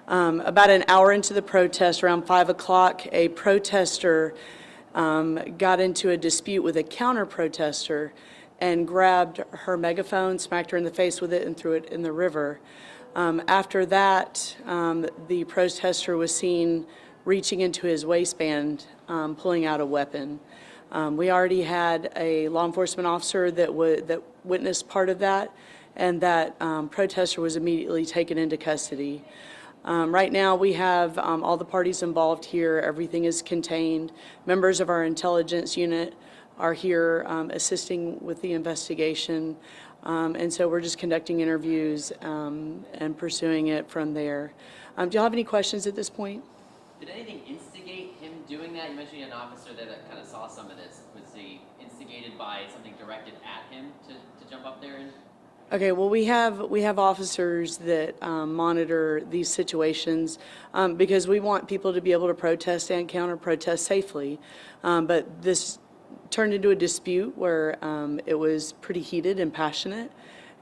About an hour into the protest, around 5 o'clock, a protester got into a dispute with a counter-protester and grabbed her megaphone, smacked her in the face with it, and threw it in the river. After that, the protester was seen reaching into his waistband, pulling out a weapon. We already had a law enforcement officer that witnessed part of that, and that protester was immediately taken into custody. Right now, we have all the parties involved here. Everything is contained. Members of our intelligence unit are here assisting with the investigation. And so we're just conducting interviews and pursuing it from there. Do you have any questions at this point? Did anything instigate him doing that? You mentioned you had an officer there that kind of saw some of this. Was he instigated by something directed at him to jump up there? Okay, well, we have officers that monitor these situations because we want people to be able to protest and counter-protest safely. But this turned into a dispute where it was pretty heated and passionate,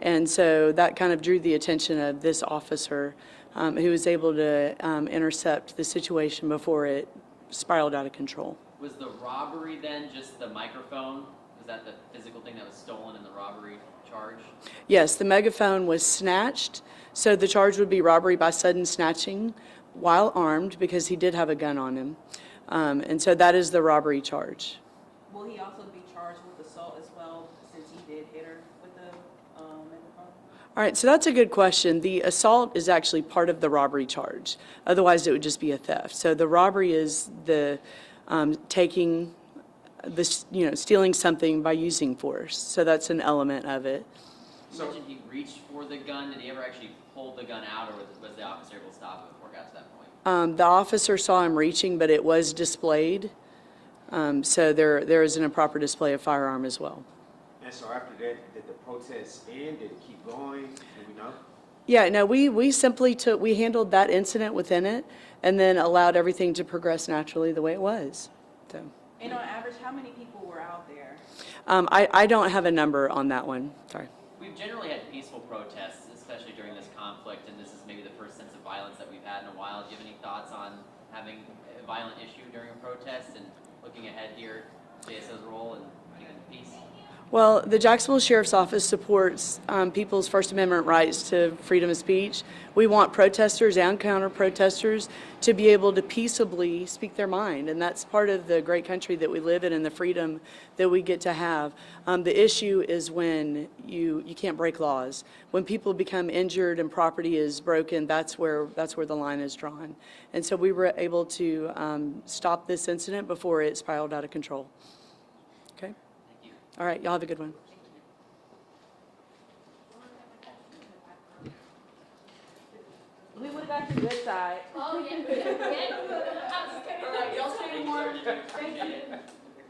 and so that kind of drew the attention of this officer who was able to intercept the situation before it spiraled out of control. Was the robbery then just the microphone? Was that the physical thing that was stolen in the robbery charge? Yes, the megaphone was snatched, so the charge would be robbery by sudden snatching while armed because he did have a gun on him. And so that is the robbery charge. Will he also be charged with assault as well, since he did hit her with the megaphone? All right, so that's a good question. The assault is actually part of the robbery charge. Otherwise, it would just be a theft. So the robbery is the taking this, stealing something by using force. So that's an element of it. You mentioned he reached for the gun. Did he ever actually pull the gun out, or was the officer able to stop it before it got to that point? The officer saw him reaching, but it was displayed. So there is an improper display of firearm as well. And so after that, did the protest end? Did it keep going? Do we know? Yeah, no, we simply we handled that incident within it and then allowed everything to progress naturally the way it was. So. And on average, how many people were out there? I don't have a number on that one. Sorry. We've generally had peaceful protests, especially during this conflict, and this is maybe the first sense of violence that we've had in a while. Do you have any thoughts on having a violent issue during a protest and looking ahead here, JSO's role in keeping peace? Well, the Jacksonville Sheriff's Office supports people's First Amendment rights to freedom of speech. We want protesters and counter-protesters to be able to peaceably speak their mind, and that's part of the great country that we live in and the freedom that we get to have. The issue is when you can't break laws. When people become injured and property is broken, that's where the line is drawn. And so we were able to stop this incident before it spiraled out of control. Okay? All right, y'all have a good one. We would have got your good side. Oh, yeah. All right, y'all say more. Thank you.